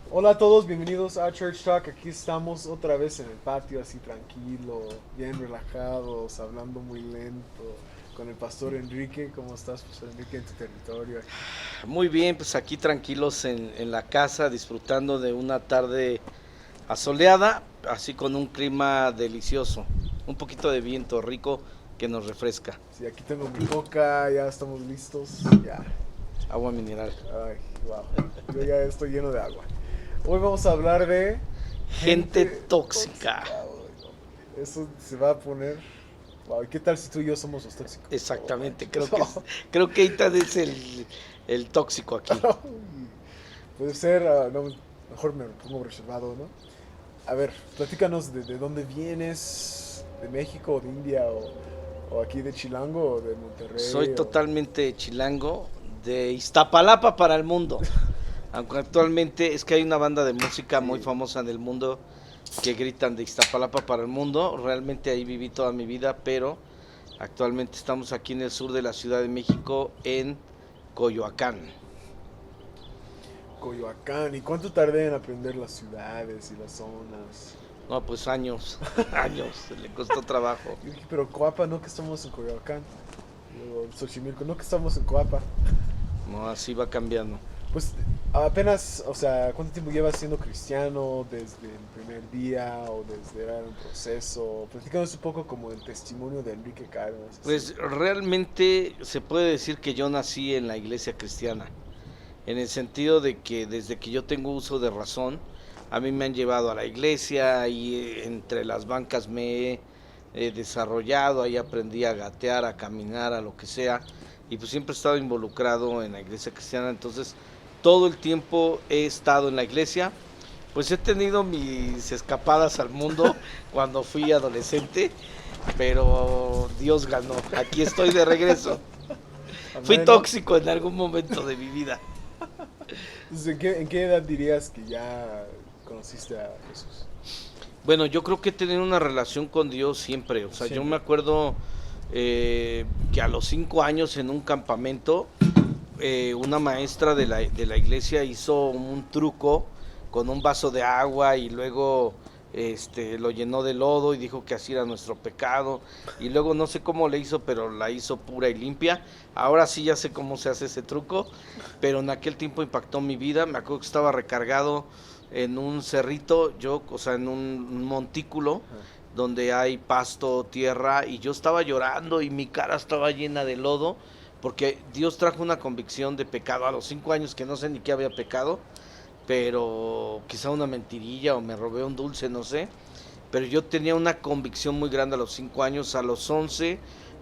Hola a todos, bienvenidos a Church Talk. Aquí estamos otra vez en el patio, así tranquilo, bien relajados, hablando muy lento, con el pastor Enrique. ¿Cómo estás, pastor Enrique, en tu territorio? Muy bien, pues aquí tranquilos en la casa, disfrutando de una tarde asoleada, así con un clima delicioso, un poquito de viento rico que nos refresca, Sí, aquí tengo mi coca, ya estamos listos. Ya, agua mineral. ay, wow, yo ya estoy lleno de agua. Hoy vamos a hablar de Gente gente tóxica, tóxica. Ay, eso se va a poner. Wow, ¿qué tal si tú y yo somos los tóxicos? Oh, exactamente, manches. creo que Eitan es el tóxico aquí. Puede ser, no, mejor me pongo reservado, ¿no? A ver, platícanos de dónde vienes, de México, o de India, o aquí de Chilango, o de Soy Monterrey, o... totalmente chilango, de Iztapalapa para el mundo, aunque actualmente es que hay una banda de música muy Sí, famosa en el mundo que gritan de Iztapalapa para el mundo. Realmente ahí viví toda mi vida, pero actualmente estamos aquí en el sur de la Ciudad de México, en Coyoacán. Coyoacán. ¿Y cuánto tardé en aprender las ciudades y las zonas? No, pues años, años, le costó trabajo. Yo dije, pero Coapa, no que estamos en Coyoacán. Luego Xochimilco, no que estamos en Coapa. No, así va cambiando. Pues apenas, o sea, ¿cuánto tiempo llevas siendo cristiano? ¿Desde el primer día o desde era un proceso? Platícanos un poco como el testimonio de Enrique Cárdenas, así. Pues realmente se puede decir que yo nací en la iglesia cristiana, en el sentido de que desde que yo tengo uso de razón, a mí me han llevado a la iglesia y entre las bancas me he desarrollado, ahí aprendí a gatear, a caminar, a lo que sea, y pues siempre he estado involucrado en la iglesia cristiana, entonces todo el tiempo he estado en la iglesia, pues he tenido mis escapadas al mundo cuando fui adolescente, pero Dios ganó, aquí estoy de regreso. Fui Amén, ¿no? tóxico en algún momento de mi vida. Entonces, ¿en qué edad dirías que ya conociste a Jesús? Bueno, yo creo que he tenido una relación con Dios siempre. O sea, yo me Siempre. acuerdo que a los 5 años en un campamento, una maestra de la iglesia hizo un truco con un vaso de agua y luego lo llenó de lodo y dijo que así era nuestro pecado. Y luego no sé cómo le hizo, pero la hizo pura y limpia. Ahora sí ya sé cómo se hace ese truco, pero en aquel tiempo impactó mi vida. Me acuerdo que estaba recargado en un cerrito, yo, o sea, en un montículo Ajá. donde hay pasto, tierra, y yo estaba llorando y mi cara estaba llena de lodo, porque Dios trajo una convicción de pecado a los 5 años que no sé ni qué había pecado, pero quizá una mentirilla o me robé un dulce, no sé, pero yo tenía una convicción muy grande a los 5 años. A los 11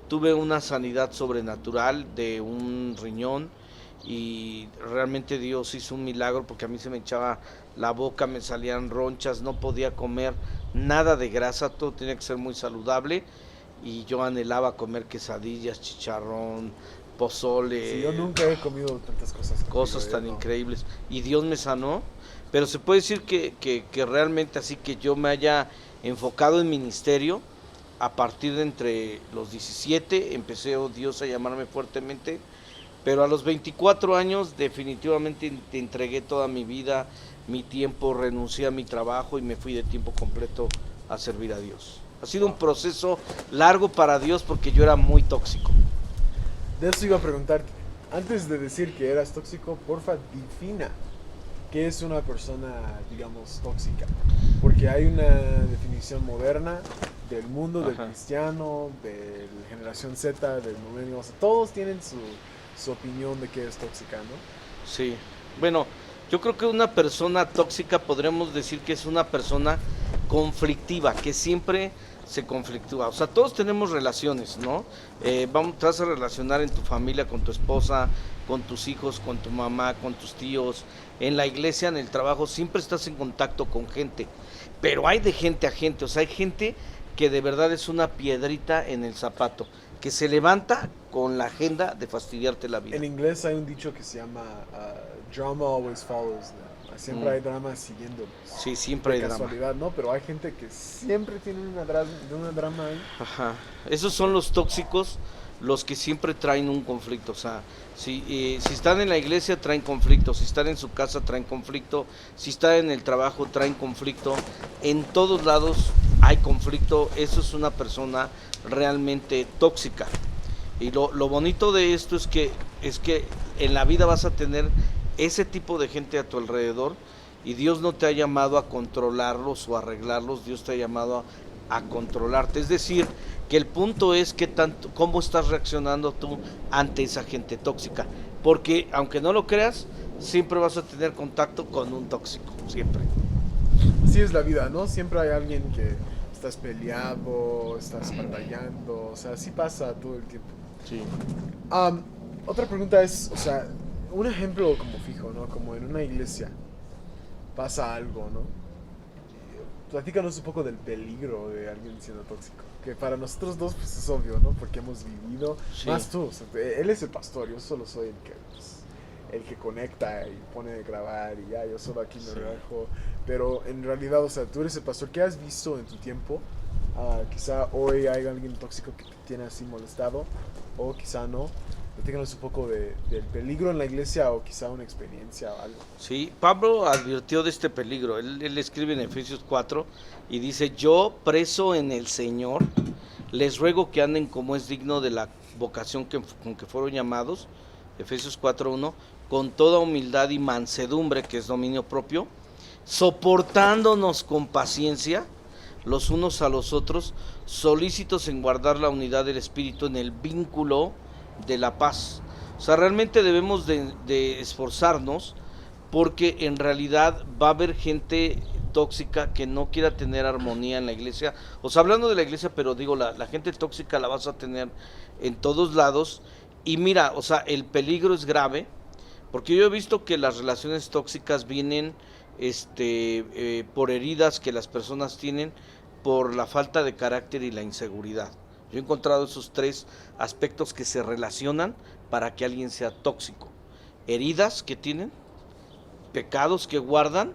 tuve una sanidad sobrenatural de un riñón y realmente Dios hizo un milagro porque a mí se me echaba la boca, me salían ronchas, no podía comer nada de grasa, todo tenía que ser muy saludable y yo anhelaba comer quesadillas, chicharrón, Sí, yo pozole, nunca he comido tantas cosas contigo, cosas tan no. increíbles. Y Dios me sanó, pero se puede decir que realmente así que yo me haya enfocado en ministerio, a partir de entre los 17 empecé, oh Dios, a llamarme fuertemente, pero a los 24 años definitivamente te entregué toda mi vida, mi tiempo, renuncié a mi trabajo y me fui de tiempo completo a servir a Dios. Ha sido un Wow. proceso largo para Dios porque yo era muy tóxico. De eso iba a preguntarte. Antes de decir que eras tóxico, porfa, defina qué es una persona, digamos, tóxica. Porque hay una definición moderna del mundo del Ajá. cristiano, de la generación Z, del milenio. O sea, todos tienen su opinión de qué es tóxica, ¿no? Sí, bueno, yo creo que una persona tóxica podríamos decir que es una persona conflictiva, que siempre se conflictúa. O sea, todos tenemos relaciones, ¿no? Te vas a relacionar en tu familia, con tu esposa, con tus hijos, con tu mamá, con tus tíos, en la iglesia, en el trabajo, siempre estás en contacto con gente. Pero hay de gente a gente, o sea, hay gente que de verdad es una piedrita en el zapato, que se levanta con la agenda de fastidiarte la En vida. inglés hay un dicho que se llama drama always follows them. Siempre Mm. hay drama siguiéndolos. Sí, siempre De hay drama. casualidad, ¿no? Pero hay gente que siempre tiene una drama ahí. Ajá. Esos son los tóxicos, los que siempre traen un conflicto. O sea, si están en la iglesia traen conflicto, si están en su casa traen conflicto, si están en el trabajo traen conflicto, en todos lados hay conflicto. Eso es una persona realmente tóxica. Y lo bonito de esto es que en la vida vas a tener ese tipo de gente a tu alrededor, y Dios no te ha llamado a controlarlos o arreglarlos, Dios te ha llamado a controlarte. Es decir, que el punto es cómo estás reaccionando tú ante esa gente tóxica. Porque aunque no lo creas, siempre vas a tener contacto con un tóxico, siempre. Así es la vida, ¿no? Siempre hay alguien que estás peleado, estás batallando, o sea, así pasa todo el tiempo. Sí. Am, Otra pregunta es, o sea, un ejemplo como fijo, ¿no? Como en una iglesia pasa algo, ¿no? Platícanos un poco del peligro de alguien siendo tóxico. Que para nosotros dos pues es obvio, ¿no? Porque hemos vivido, Sí. más tú, o sea, él es el pastor, yo solo soy el que conecta y pone de grabar y ya, yo solo aquí me Sí. relajo. Pero en realidad, o sea, tú eres el pastor. ¿Qué has visto en tu tiempo? Quizá hoy hay alguien tóxico que te tiene así molestado, o quizá no. Platícanos un poco del peligro en la iglesia, o quizá una experiencia o algo. Sí, Pablo advirtió de este peligro. Él escribe en Efesios 4 y dice: yo, preso en el Señor, les ruego que anden como es digno de la vocación con que fueron llamados, Efesios 4:1, con toda humildad y mansedumbre, que es dominio propio, soportándonos con paciencia los unos a los otros, solícitos en guardar la unidad del Espíritu en el vínculo de la paz. O sea, realmente debemos de esforzarnos, porque en realidad va a haber gente tóxica que no quiera tener armonía en la iglesia. O sea, hablando de la iglesia, pero digo, la gente tóxica la vas a tener en todos lados. Y mira, o sea, el peligro es grave, porque yo he visto que las relaciones tóxicas vienen por heridas que las personas tienen por la falta de carácter y la inseguridad. Yo he encontrado esos tres aspectos que se relacionan para que alguien sea tóxico: heridas que tienen, pecados que guardan,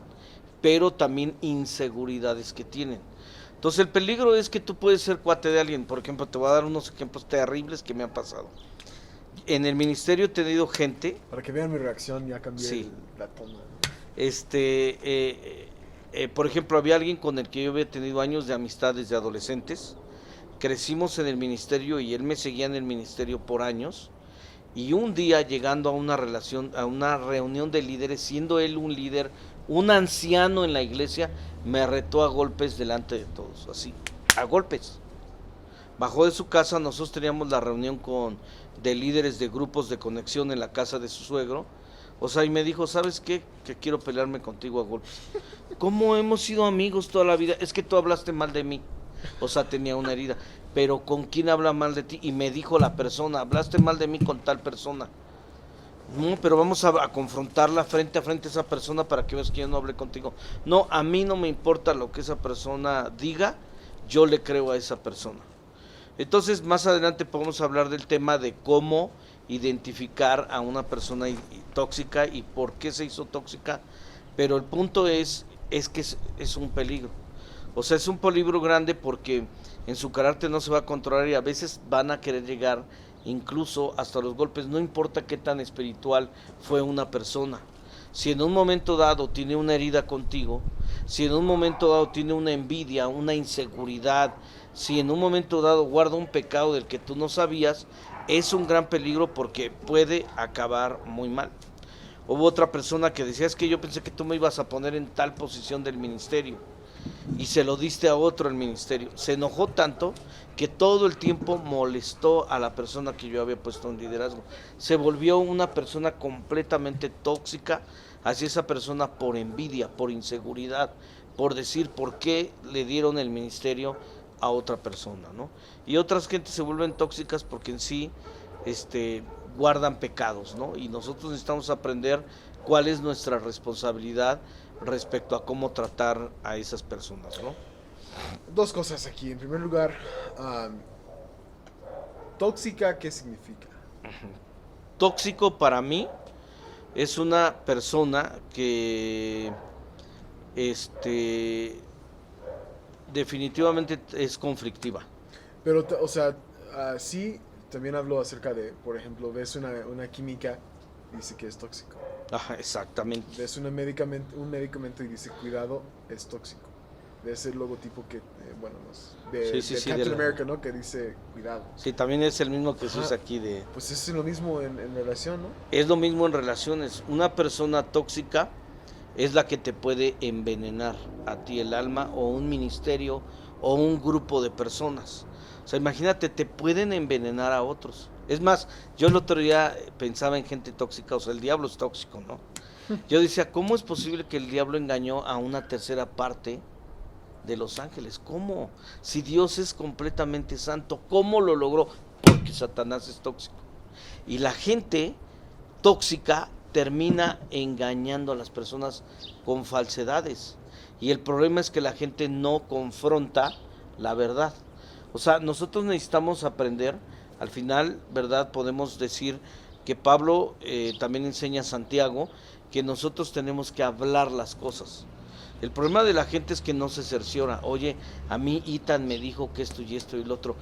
pero también inseguridades que tienen. Entonces el peligro es que tú puedes ser cuate de alguien. Por ejemplo, te voy a dar unos ejemplos terribles que me han pasado. En el ministerio he tenido gente, Para que vean mi reacción, ya cambié sí, la toma. por ejemplo, había alguien con el que yo había tenido años de amistad desde adolescentes. Crecimos en el ministerio y él me seguía en el ministerio por años. Y un día, llegando a una reunión de líderes, siendo él un líder, un anciano en la iglesia, me retó a golpes delante de todos, así, a golpes. Bajó de su casa, nosotros teníamos la reunión de líderes de grupos de conexión en la casa de su suegro. O sea, y me dijo: ¿sabes qué? Que quiero pelearme contigo a golpes. ¿Cómo hemos sido amigos toda la vida? Es que tú hablaste mal de mí. O sea, tenía una herida. Pero ¿con quién habla mal de ti? Y me dijo la persona: hablaste mal de mí con tal persona. No, pero vamos a confrontarla frente a frente a esa persona para que veas que yo no hablé contigo. No, a mí no me importa lo que esa persona diga, yo le creo a esa persona. Entonces, más adelante podemos hablar del tema de cómo identificar a una persona tóxica y por qué se hizo tóxica, pero el punto es que es un peligro. O sea, es un peligro grande porque en su carácter no se va a controlar, y a veces van a querer llegar incluso hasta los golpes. No importa qué tan espiritual fue una persona. Si en un momento dado tiene una herida contigo, si en un momento dado tiene una envidia, una inseguridad, si en un momento dado guarda un pecado del que tú no sabías, es un gran peligro porque puede acabar muy mal. Hubo otra persona que decía: es que yo pensé que tú me ibas a poner en tal posición del ministerio, y se lo diste a otro el ministerio. Se enojó tanto que todo el tiempo molestó a la persona que yo había puesto en liderazgo. Se volvió una persona completamente tóxica hacia esa persona, por envidia, por inseguridad, por decir por qué le dieron el ministerio a otra persona, ¿no? Y otras gentes se vuelven tóxicas porque en sí guardan pecados, ¿no? Y nosotros necesitamos aprender cuál es nuestra responsabilidad respecto a cómo tratar a esas personas, ¿no? Dos cosas aquí. En primer lugar, tóxica, ¿qué significa? Tóxico para mí es una persona que definitivamente es conflictiva. Pero, o sea, sí, también hablo acerca de, por ejemplo, ves una química y dice que es tóxico. Ajá, exactamente. Ves un medicamento y dice cuidado, es tóxico. Ves el logotipo que, bueno, de Sí, Captain de America, ¿no? Que dice cuidado. Sí, también es el mismo que se Ajá. usa aquí de... Pues es lo mismo en relación, ¿no? Es lo mismo en relaciones. Una persona tóxica es la que te puede envenenar a ti el alma, o un ministerio o un grupo de personas. O sea, imagínate, te pueden envenenar a otros. Es más, yo el otro día pensaba en gente tóxica, o sea, el diablo es tóxico, ¿no? Yo decía, ¿cómo es posible que el diablo engañó a una tercera parte de los ángeles? ¿Cómo? Si Dios es completamente santo, ¿cómo lo logró? Porque Satanás es tóxico. Y la gente tóxica termina engañando a las personas con falsedades. Y el problema es que la gente no confronta la verdad. O sea, nosotros necesitamos aprender, al final, ¿verdad? Podemos decir que Pablo también enseña a Santiago que nosotros tenemos que hablar las cosas. El problema de la gente es que no se cerciora. Oye, a mí Ethan me dijo que esto y lo otro.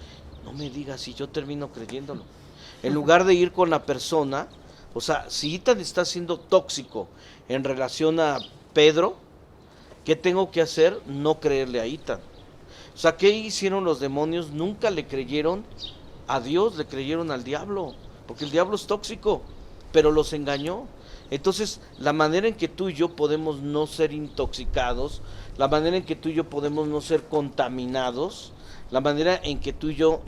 No me digas, y yo termino creyéndolo. En lugar de ir con la persona, o sea, si Ethan está siendo tóxico en relación a Pedro, ¿qué tengo que hacer? No creerle a Ethan. O sea, ¿qué hicieron los demonios? Nunca le creyeron a Dios, le creyeron al diablo, porque el diablo es tóxico, pero los engañó. Entonces, la manera en que tú y yo podemos no ser intoxicados, la manera en que tú y yo podemos no ser contaminados, la manera en que tú y yo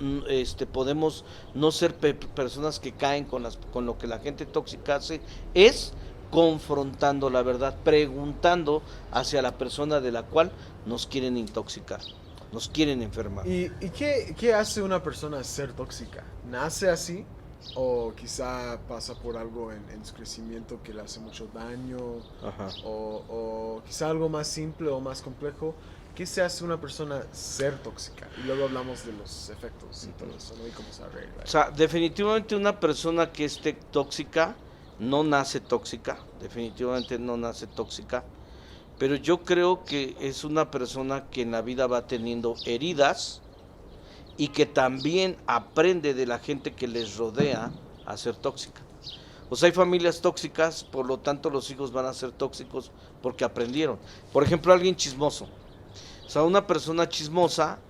podemos no ser personas que caen con lo que la gente tóxica hace, es confrontando la verdad, preguntando hacia la persona de la cual nos quieren intoxicar, nos quieren enfermar. ¿Y qué hace una persona ser tóxica? ¿Nace así? ¿O quizá pasa por algo en su crecimiento que le hace mucho daño? Ajá. O quizá algo más simple o más complejo. ¿Qué se hace una persona ser tóxica? Y luego hablamos de los efectos y todo eso, ¿no? Y cómo se arregla. O sea, definitivamente una persona que esté tóxica no nace tóxica, definitivamente no nace tóxica, pero yo creo que es una persona que en la vida va teniendo heridas y que también aprende de la gente que les rodea a ser tóxica. O sea, hay familias tóxicas, por lo tanto los hijos van a ser tóxicos porque aprendieron. Por ejemplo, alguien chismoso. O sea, una persona chismosa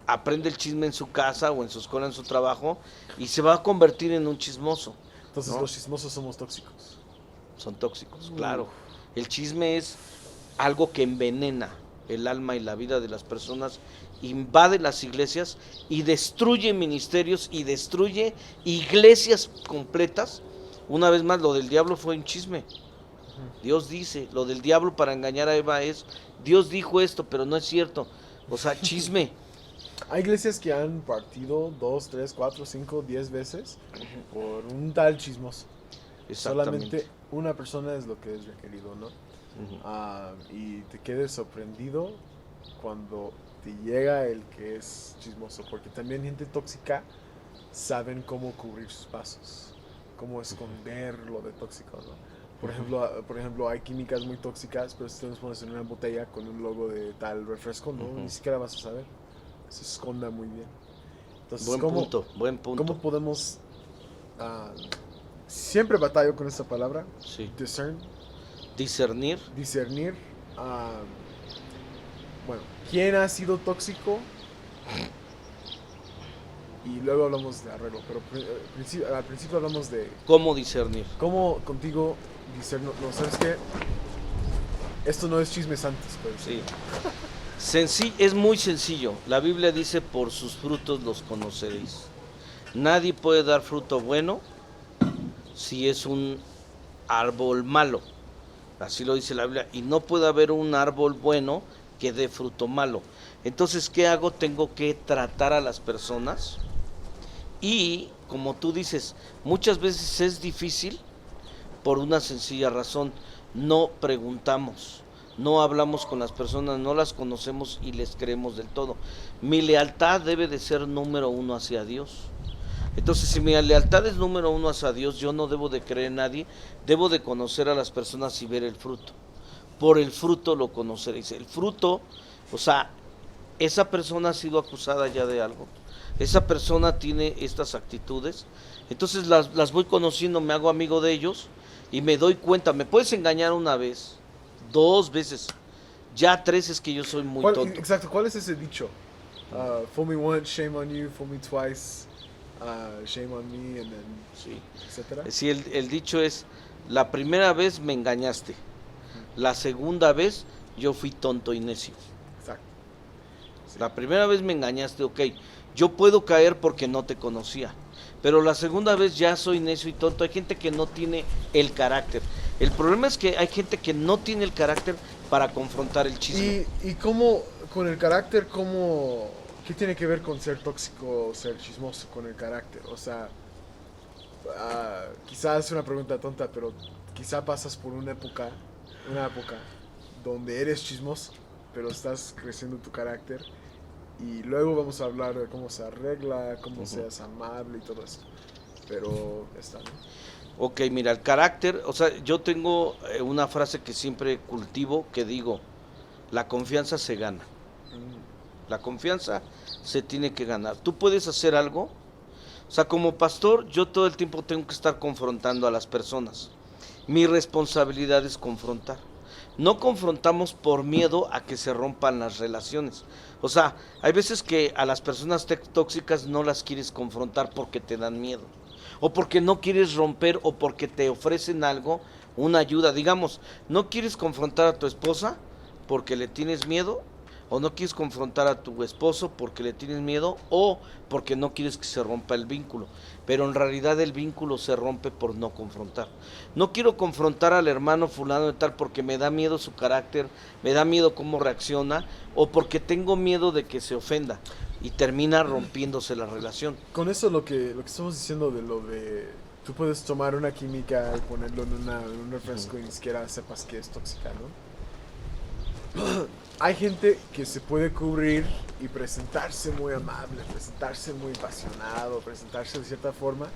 aprende el chisme en su casa o en su escuela, en su trabajo, y se va a convertir en un chismoso. Entonces ¿no? los chismosos somos tóxicos. Son tóxicos, claro. El chisme es algo que envenena el alma y la vida de las personas, invade las iglesias y destruye ministerios y destruye iglesias completas. Una vez más, lo del diablo fue un chisme. Dios dice, lo del diablo para engañar a Eva es, Dios dijo esto, pero no es cierto. O sea, chisme. Hay iglesias que han partido 2, 3, 4, 5, 10 veces por un tal chismoso. Solamente una persona es lo que es requerido, ¿no? Y te quedes sorprendido cuando te llega el que es chismoso, porque también gente tóxica saben cómo cubrir sus pasos, cómo esconder lo de tóxico, ¿no? Por ejemplo, hay químicas muy tóxicas, pero si tú nos pones en una botella con un logo de tal refresco, ¿no? Ni siquiera vas a saber. Se esconda muy bien. Entonces, buen punto. ¿Cómo podemos... siempre batallo con esta palabra. Sí. Discernir. Bueno, ¿quién ha sido tóxico? Y luego hablamos de arreglo, pero al principio hablamos de... ¿Cómo discernir? ¿Cómo contigo discernir? No, ¿sabes qué? Esto no es chismes antes, pues. Sí. Es muy sencillo. La Biblia dice, por sus frutos los conoceréis. Nadie puede dar fruto bueno si es un árbol malo. Así lo dice la Biblia. Y no puede haber un árbol bueno que dé fruto malo. Entonces, ¿qué hago? Tengo que tratar a las personas. Y, como tú dices, muchas veces es difícil por una sencilla razón. No preguntamos, no hablamos con las personas, no las conocemos y les creemos del todo. Mi lealtad debe de ser número uno hacia Dios. Entonces, si mi lealtad es número uno hacia Dios, yo no debo de creer en nadie, debo de conocer a las personas y ver el fruto. Por el fruto lo conoceréis. El fruto, o sea, esa persona ha sido acusada ya de algo. esa persona tiene estas actitudes, entonces las voy conociendo, me hago amigo de ellos y me doy cuenta, me puedes engañar una vez, dos veces, ya tres es que yo soy muy tonto. Exacto, ¿cuál es ese dicho? Fool me once, shame on you, fool me twice, shame on me, and then, Sí. etcétera. Sí, el dicho es, la primera vez me engañaste, la segunda vez yo fui tonto y necio. Exacto. Sí. La primera vez me engañaste, ok, yo puedo caer porque no te conocía, pero la segunda vez ya soy necio y tonto. Hay gente que no tiene el carácter. El problema es que hay gente que no tiene el carácter para confrontar el chisme. ¿Y cómo, con el carácter, qué tiene que ver con ser tóxico o ser chismoso con el carácter? O sea, quizás es una pregunta tonta, pero quizá pasas por una época donde eres chismoso, pero estás creciendo tu carácter. Y luego vamos a hablar de cómo se arregla, cómo seas amable y todo eso. Pero está bien. Ok, mira, el carácter, o sea, yo tengo una frase que siempre cultivo, que digo, la confianza se gana. La confianza se tiene que ganar. Tú puedes hacer algo, o sea, como pastor, yo todo el tiempo tengo que estar confrontando a las personas. Mi responsabilidad es confrontar. No confrontamos por miedo a que se rompan las relaciones. O sea, hay veces que a las personas tóxicas no las quieres confrontar porque te dan miedo. O porque no quieres romper o porque te ofrecen algo, una ayuda. Digamos, no quieres confrontar a tu esposa porque le tienes miedo, o no quieres confrontar a tu esposo porque le tienes miedo, o porque no quieres que se rompa el vínculo. Pero en realidad el vínculo se rompe por no confrontar. No quiero confrontar al hermano fulano de tal porque me da miedo su carácter, me da miedo cómo reacciona, o porque tengo miedo de que se ofenda y termina rompiéndose la relación. Con eso lo que estamos diciendo tú puedes tomar una química y ponerlo en un refresco y ni siquiera sepas que es tóxica, ¿no? Hay gente que se puede cubrir y presentarse muy amable, presentarse muy apasionado, presentarse de cierta forma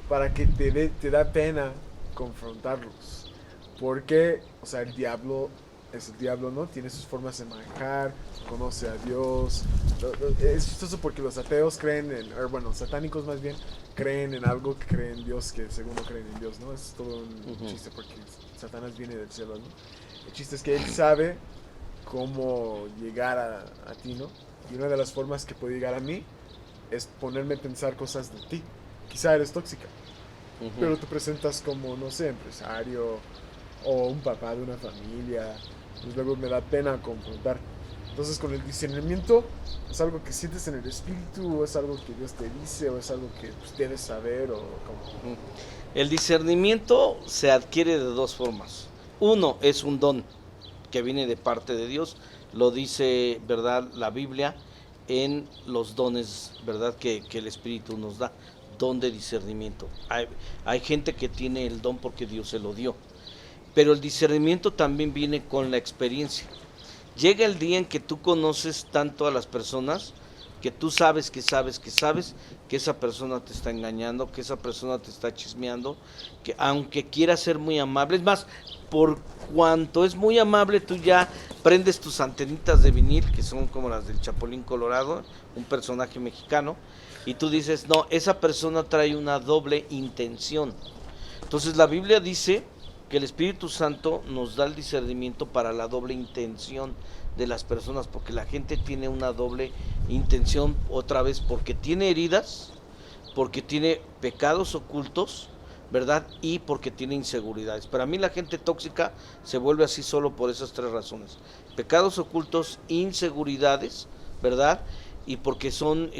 para que te da pena confrontarlos. Porque, o sea, el diablo es el diablo, ¿no? Tiene sus formas de manejar, conoce a Dios. Es chistoso porque los ateos creen bueno, satánicos más bien, creen en algo que creen en Dios, que según no creen en Dios, ¿no? Es todo un chiste porque Satanás viene del cielo, ¿no? El chiste es que él sabe cómo llegar a ti, ¿no? Y una de las formas que puede llegar a mí es ponerme a pensar cosas de ti. Quizá eres tóxica, pero te presentas como, no sé, empresario o un papá de una familia. Pues luego me da pena confrontar. Entonces, con el discernimiento, ¿es algo que sientes en el espíritu, o es algo que Dios te dice, o es algo que pues, debes saber, o cómo? El discernimiento se adquiere de dos formas. Uno es un don que viene de parte de Dios, lo dice, ¿verdad?, la Biblia, en los dones, ¿verdad?, que el Espíritu nos da, don de discernimiento. Hay gente que tiene el don porque Dios se lo dio, pero el discernimiento también viene con la experiencia. Llega el día en que tú conoces tanto a las personas que tú sabes que esa persona te está engañando, que esa persona te está chismeando, que aunque quiera ser muy amable, es más, por cuanto es muy amable, tú ya prendes tus antenitas de vinil, que son como las del Chapulín Colorado, un personaje mexicano, y tú dices, no, esa persona trae una doble intención. Entonces la Biblia dice que el Espíritu Santo nos da el discernimiento para la doble intención de las personas, porque la gente tiene una doble intención, otra vez, porque tiene heridas, porque tiene pecados ocultos, ¿verdad? Y porque tiene inseguridades. Para mí la gente tóxica se vuelve así solo por esas tres razones: pecados ocultos, inseguridades, ¿verdad? Y porque son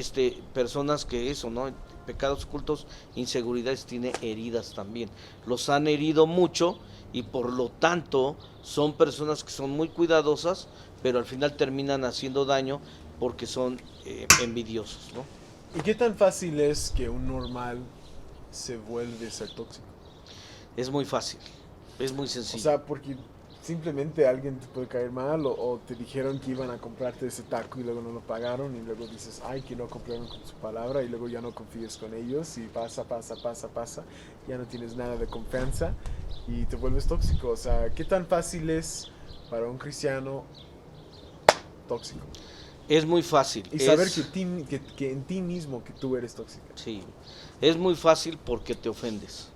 personas que eso, ¿no? Pecados ocultos, inseguridades, tiene heridas también. Los han herido mucho y por lo tanto son personas que son muy cuidadosas, pero al final terminan haciendo daño porque son envidiosos, ¿no? ¿Y qué tan fácil es que un normal se vuelve a ser tóxico? Es muy fácil, es muy O sencillo. sea, porque simplemente alguien te puede caer mal, o te dijeron que iban a comprarte ese taco y luego no lo pagaron, y luego dices, ay, que no cumplieron con su palabra, y luego ya no confíes con ellos, y pasa, ya no tienes nada de confianza y te vuelves tóxico. O sea, ¿qué tan fácil es para un cristiano tóxico? Es muy fácil. Y saber que en ti mismo que tú eres tóxica. Sí, es muy fácil porque te ofendes.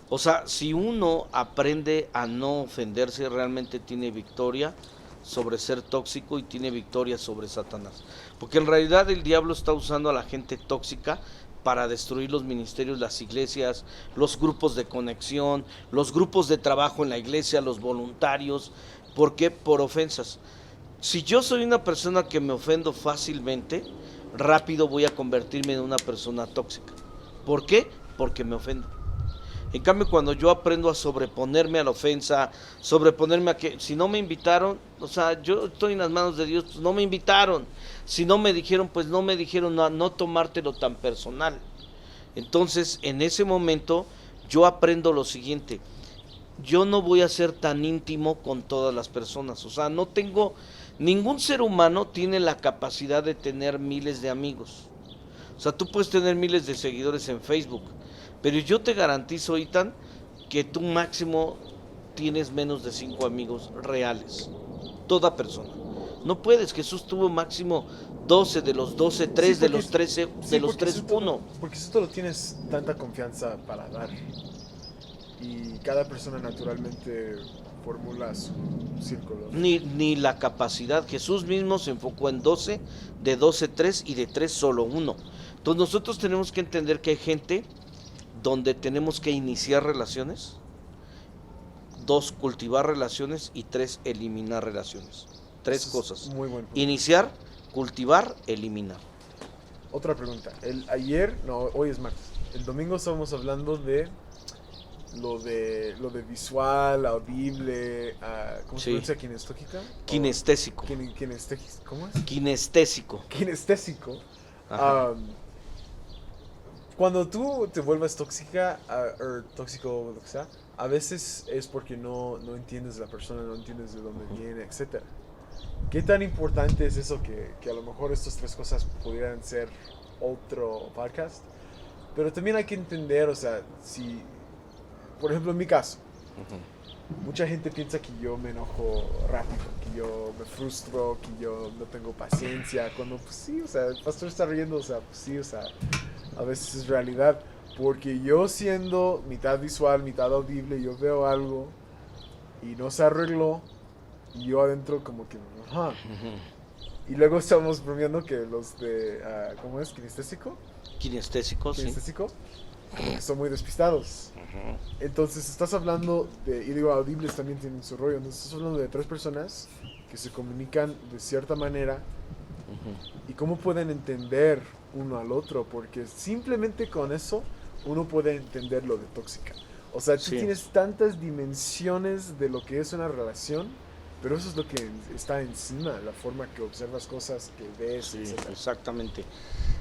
O sea, si uno aprende a no ofenderse, realmente tiene victoria sobre ser tóxico y tiene victoria sobre Satanás. Porque en realidad el diablo está usando a la gente tóxica para destruir los ministerios, las iglesias, los grupos de conexión, los grupos de trabajo en la iglesia, los voluntarios. ¿Por qué? Por ofensas. Si yo soy una persona que me ofendo fácilmente, rápido voy a convertirme en una persona tóxica. ¿Por qué? Porque me ofendo. En cambio, cuando yo aprendo a sobreponerme a la ofensa, sobreponerme a que si no me invitaron, o sea, yo estoy en las manos de Dios, pues no me invitaron. Si no me dijeron, pues no me dijeron, no tomártelo tan personal. Entonces, en ese momento, yo aprendo lo siguiente: yo no voy a ser tan íntimo con todas las personas. O sea, no tengo, ningún ser humano tiene la capacidad de tener miles de amigos. O sea, tú puedes tener miles de seguidores en Facebook, pero yo te garantizo, Itan, que tú máximo tienes menos de 5 amigos reales. Toda persona. No puedes. Jesús tuvo máximo 12, de los 12, 3, Sí, de porque, los 13, sí, de los porque 3, tú 1. porque tú solo tienes tanta confianza para dar. Y cada persona naturalmente formula su círculo. Ni la capacidad. Jesús mismo se enfocó en 12, de 12, 3 y de 3 solo 1. Entonces nosotros tenemos que entender que hay gente donde tenemos que iniciar relaciones, 2, cultivar relaciones y 3, eliminar relaciones. 3 Eso cosas. es muy buen punto. Iniciar, cultivar, eliminar. Otra pregunta. Hoy es martes. El domingo estábamos hablando de lo de visual, audible, ¿cómo se Sí. pronuncia? ¿Kinestógica? Kinestésico. ¿Cómo es? Kinestésico. Kinestésico. Ajá. Cuando tú te vuelves tóxica o tóxico, lo que sea, a veces es porque no entiendes a la persona, no entiendes de dónde viene, etcétera. ¿Qué tan importante es eso que a lo mejor estas 3 cosas pudieran ser otro podcast? Pero también hay que entender, o sea, si, por ejemplo, en mi caso, mucha gente piensa que yo me enojo rápido, que yo me frustro, que yo no tengo paciencia, cuando pues sí, o sea, el pastor está riendo, o sea, pues sí, o sea, a veces es realidad, porque yo siendo mitad visual, mitad audible, yo veo algo y no se arregló, y yo adentro como que, ajá. Y luego estamos bromeando que los de, ¿cómo es? ¿Kinestésico? Kinestésico, sí. Kinestésico, como que son muy despistados. Ajá. Entonces estás hablando de, y digo, audibles también tienen su rollo, entonces estás hablando de 3 personas que se comunican de cierta manera y cómo pueden entender uno al otro, porque simplemente con eso uno puede entender lo de tóxica. O sea, tú Sí. tienes tantas dimensiones de lo que es una relación, pero eso es lo que está encima, la forma que observas cosas, que ves, Sí, etc. exactamente.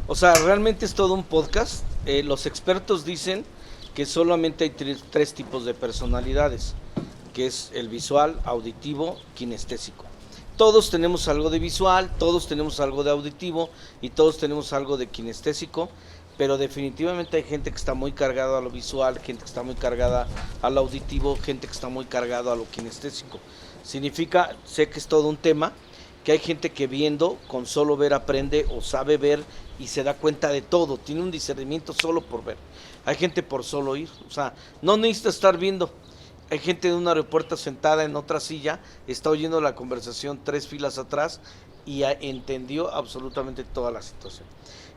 O sea, realmente es todo un podcast. Los expertos dicen que solamente hay 3 tipos de personalidades, que es el visual, auditivo, kinestésico. Todos tenemos algo de visual, todos tenemos algo de auditivo y todos tenemos algo de kinestésico, pero definitivamente hay gente que está muy cargada a lo visual, gente que está muy cargada a lo auditivo, gente que está muy cargada a lo kinestésico. Significa, sé que es todo un tema, que hay gente que viendo, con solo ver aprende o sabe ver y se da cuenta de todo, tiene un discernimiento solo por ver. Hay gente por solo oír, o sea, no necesita estar viendo. Hay gente en un aeropuerto sentada en otra silla, está oyendo la conversación 3 filas atrás y entendió absolutamente toda la situación.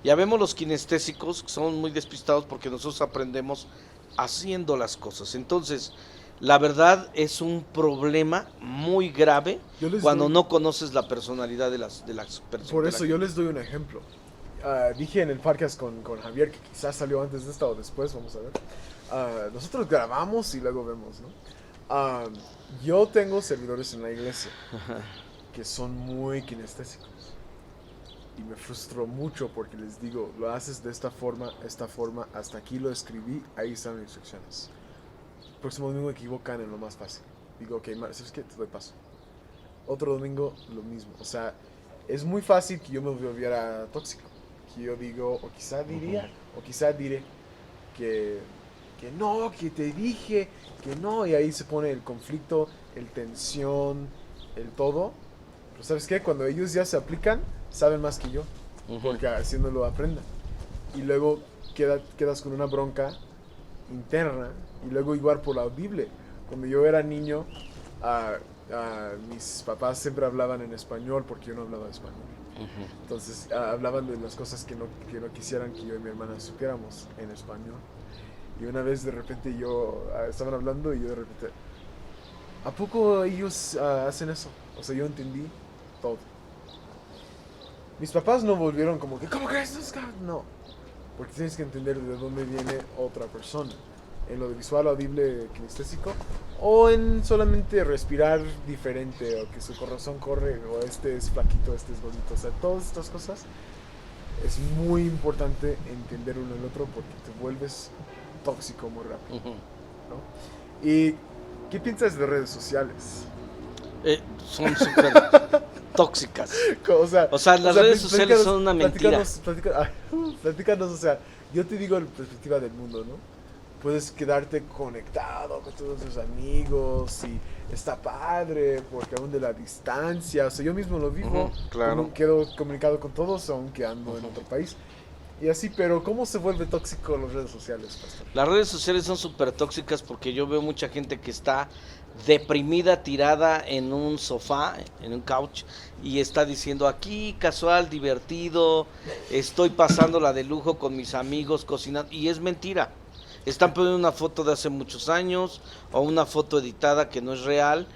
Ya vemos los kinestésicos, que son muy despistados porque nosotros aprendemos haciendo las cosas. Entonces, la verdad es un problema muy grave cuando no conoces la personalidad de las personas. Por eso yo les doy un ejemplo. Dije en el podcast con Javier, que quizás salió antes de esta o después, vamos a ver. Nosotros grabamos y luego vemos, ¿no? Yo tengo servidores en la iglesia que son muy kinestésicos. Y me frustró mucho porque les digo, lo haces de esta forma, hasta aquí lo escribí, ahí están las instrucciones. El próximo domingo me equivocan en lo más fácil. Digo, ok, ¿sabes qué? Te doy paso. Otro domingo, lo mismo. O sea, es muy fácil que yo me volviera tóxico. Que yo digo, o quizá diría, o quizá diré que no, que te dije, que no. Y ahí se pone el conflicto, el tensión, el todo. Pero ¿sabes qué? Cuando ellos ya se aplican, saben más que yo, Ujú. porque haciéndolo aprendan. Y luego quedas con una bronca interna, y luego igual por la Biblia. Cuando yo era niño, mis papás siempre hablaban en español porque yo no hablaba español. Ujú. Entonces hablaban de las cosas que no quisieran que yo y mi hermana supiéramos en español. Y una vez de repente estaban hablando y yo de repente, ¿a poco ellos hacen eso? O sea, yo entendí todo. Mis papás no volvieron como que, ¿cómo crees? No, porque tienes que entender de dónde viene otra persona. En lo de visual, audible, kinestésico, o en solamente respirar diferente, o que su corazón corre, o este es flaquito, este es bonito. O sea, todas estas cosas es muy importante entender uno al otro porque te vuelves tóxico muy rápido, Ujú. ¿no? ¿Y qué piensas de redes sociales? Son súper tóxicas. O O sea, las redes sociales platícanos- son una mentira. Platícanos, o sea, yo te digo la perspectiva del mundo, ¿no? Puedes quedarte conectado con todos tus amigos y está padre porque aún de la distancia, o sea, yo mismo lo vivo, Ujú, claro. quedo comunicado con todos aunque ando en otro país. Y así, pero ¿cómo se vuelve tóxico las redes sociales, pastor? Las redes sociales son súper tóxicas porque yo veo mucha gente que está deprimida, tirada en un sofá, en un couch, y está diciendo aquí casual, divertido, estoy pasándola de lujo con mis amigos, cocinando, y es mentira. Están poniendo una foto de hace muchos años o una foto editada que no es real.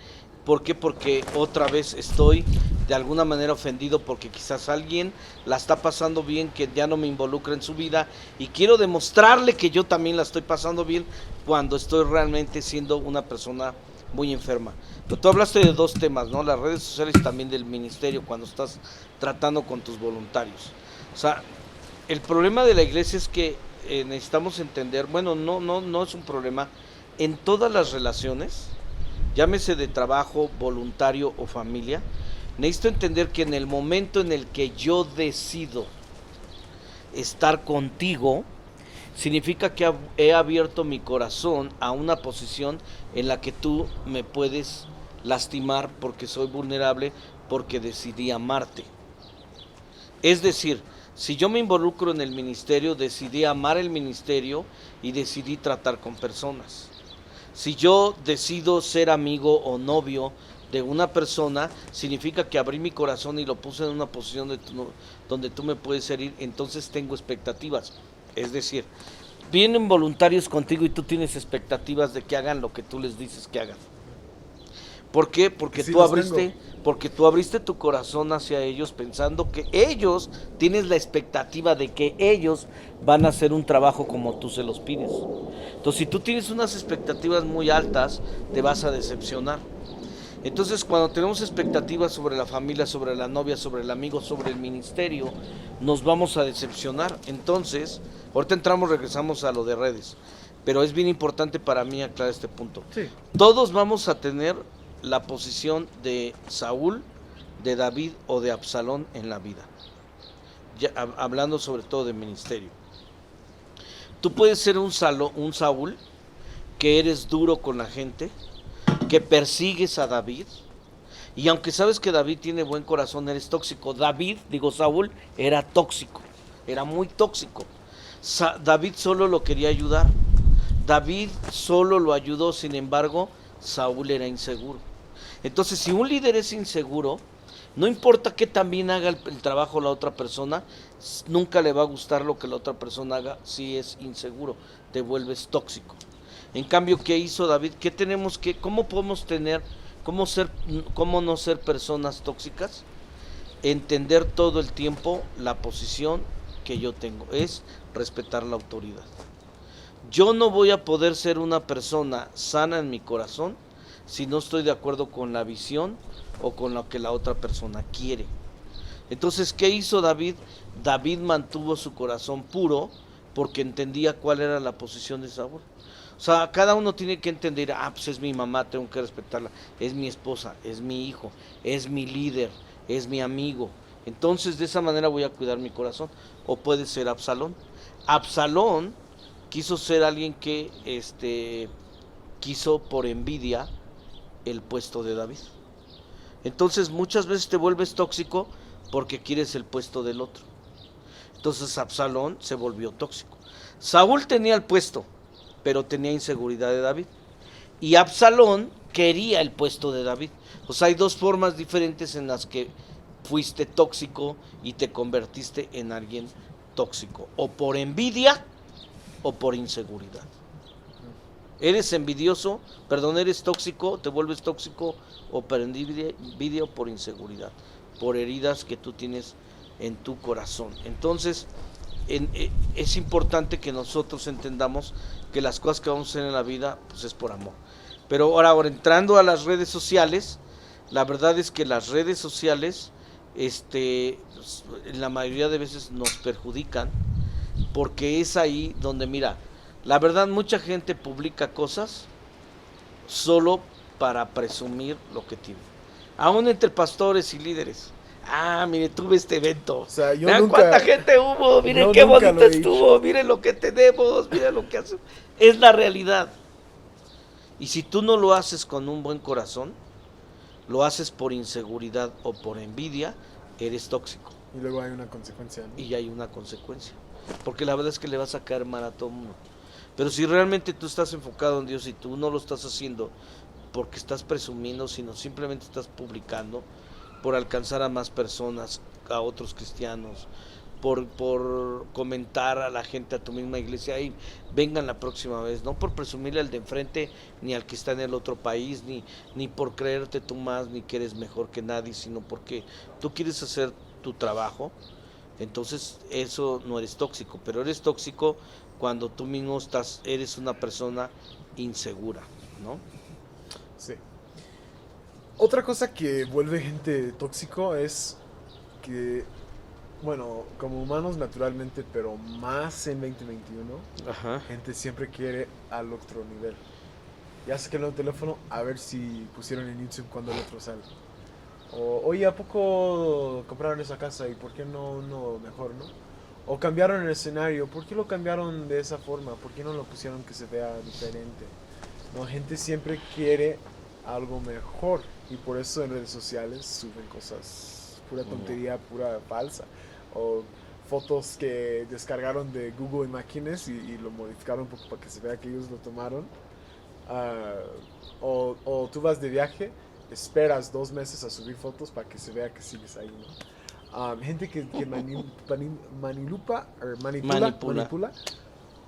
¿Por qué? Porque otra vez estoy de alguna manera ofendido porque quizás alguien la está pasando bien, que ya no me involucra en su vida y quiero demostrarle que yo también la estoy pasando bien cuando estoy realmente siendo una persona muy enferma. Pero tú hablaste de dos temas, ¿no? Las redes sociales y también del ministerio cuando estás tratando con tus voluntarios. O sea, el problema de la iglesia es que necesitamos entender, bueno, no es un problema en todas las relaciones, llámese de trabajo, voluntario o familia. Necesito entender que en el momento en el que yo decido estar contigo, significa que he abierto mi corazón a una posición en la que tú me puedes lastimar porque soy vulnerable, porque decidí amarte. Es decir, si yo me involucro en el ministerio, decidí amar el ministerio y decidí tratar con personas. Si yo decido ser amigo o novio de una persona, significa que abrí mi corazón y lo puse en una posición donde tú me puedes herir, entonces tengo expectativas. Es decir, vienen voluntarios contigo y tú tienes expectativas de que hagan lo que tú les dices que hagan. ¿Por qué? Porque Sí, tú abriste tu corazón hacia ellos pensando que ellos, tienes la expectativa de que ellos van a hacer un trabajo como tú se los pides. Entonces, si tú tienes unas expectativas muy altas, te vas a decepcionar. Entonces, cuando tenemos expectativas sobre la familia, sobre la novia, sobre el amigo, sobre el ministerio, nos vamos a decepcionar. Entonces, ahorita regresamos a lo de redes, pero es bien importante para mí aclarar este punto. Sí. Todos vamos a tener la posición de Saúl, de David o de Absalón en la vida. Ya, hablando sobre todo de ministerio. Tú puedes ser un Saúl, que eres duro con la gente, que persigues a David, y aunque sabes que David tiene buen corazón, eres tóxico. Saúl era tóxico, era muy tóxico. David solo lo quería ayudar, David solo lo ayudó, sin embargo, Saúl era inseguro. Entonces, si un líder es inseguro, no importa que también haga el trabajo la otra persona, nunca le va a gustar lo que la otra persona haga si es inseguro, te vuelves tóxico. En cambio, ¿qué hizo David? ¿Cómo podemos tener, cómo no ser personas tóxicas? Entender todo el tiempo la posición que yo tengo, es respetar la autoridad. Yo no voy a poder ser una persona sana en mi corazón si no estoy de acuerdo con la visión o con lo que la otra persona quiere. Entonces, ¿qué hizo David? David mantuvo su corazón puro porque entendía cuál era la posición de Saúl. O sea, cada uno tiene que entender, pues es mi mamá, tengo que respetarla, es mi esposa, es mi hijo, es mi líder, es mi amigo. Entonces, de esa manera voy a cuidar mi corazón. O puede ser Absalón. Absalón quiso ser alguien que quiso por envidia el puesto de David. Entonces muchas veces te vuelves tóxico porque quieres el puesto del otro. Entonces Absalón se volvió tóxico. Saúl tenía el puesto, pero tenía inseguridad de David. Y Absalón quería el puesto de David. O sea, hay dos formas diferentes en las que fuiste tóxico y te convertiste en alguien tóxico. O por envidia o por inseguridad. Eres envidioso, eres tóxico, te vuelves tóxico o por envidia o por inseguridad. Por heridas que tú tienes en tu corazón. Entonces, es importante que nosotros entendamos que las cosas que vamos a hacer en la vida, pues es por amor. Pero ahora entrando a las redes sociales, la verdad es que las redes sociales, la mayoría de veces nos perjudican, porque es ahí donde, mira, la verdad mucha gente publica cosas solo para presumir lo que tiene. Aún entre pastores y líderes. Ah, mire, tuve este evento. O sea, yo Vean nunca, cuánta gente hubo, miren yo qué nunca bonito lo he estuvo, miren lo que tenemos, miren lo que hacemos. Es la realidad. Y si tú no lo haces con un buen corazón, lo haces por inseguridad o por envidia, eres tóxico. Y luego hay una consecuencia, ¿no? Y hay una consecuencia. Porque la verdad es que le vas a caer mal a todo el mundo. Pero si realmente tú estás enfocado en Dios y tú no lo estás haciendo porque estás presumiendo, sino simplemente estás publicando por alcanzar a más personas, a otros cristianos, por comentar a la gente, a tu misma iglesia, y vengan la próxima vez, no por presumirle al de enfrente, ni al que está en el otro país, ni por creerte tú más, ni que eres mejor que nadie, sino porque tú quieres hacer tu trabajo. Entonces eso no eres tóxico, pero eres tóxico cuando tú mismo eres una persona insegura, ¿no? Sí. Otra cosa que vuelve gente tóxico es que, bueno, como humanos naturalmente, pero más en 2021, Ajá. gente siempre quiere al otro nivel. Ya saqué el teléfono a ver si pusieron en YouTube cuando el otro sale. O, oye, ¿a poco compraron esa casa y por qué no uno mejor, no? O cambiaron el escenario, ¿por qué lo cambiaron de esa forma? ¿Por qué no lo pusieron que se vea diferente? No, gente siempre quiere algo mejor y por eso en redes sociales suben cosas, pura tontería, pura falsa. O fotos que descargaron de Google Imágenes y lo modificaron un poco para que se vea que ellos lo tomaron. O tú vas de viaje, esperas 2 meses a subir fotos para que se vea que sigues ahí, ¿no? Gente que manipula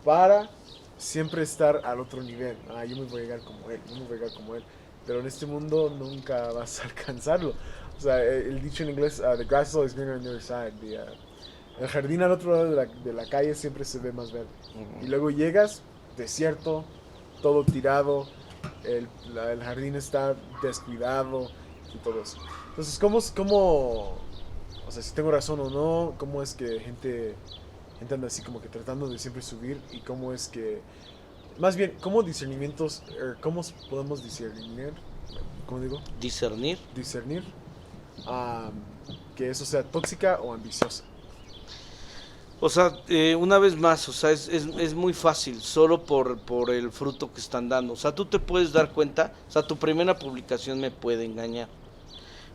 para siempre estar al otro nivel. Yo me voy a llegar como él, yo me voy a llegar como él. Pero en este mundo nunca vas a alcanzarlo. O sea, el dicho en inglés, the grass is always greener on the other side. El jardín al otro lado de la calle siempre se ve más verde. Y luego llegas, desierto, todo tirado, el jardín está descuidado y todo eso. Entonces, o sea, si tengo razón o no, cómo es que gente anda así como que tratando de siempre subir y cómo es que, más bien, cómo podemos discernir, ¿cómo digo? Discernir. Que eso sea tóxica o ambiciosa. O sea, una vez más, o sea, es muy fácil, solo por el fruto que están dando. O sea, tú te puedes dar cuenta, o sea, tu primera publicación me puede engañar.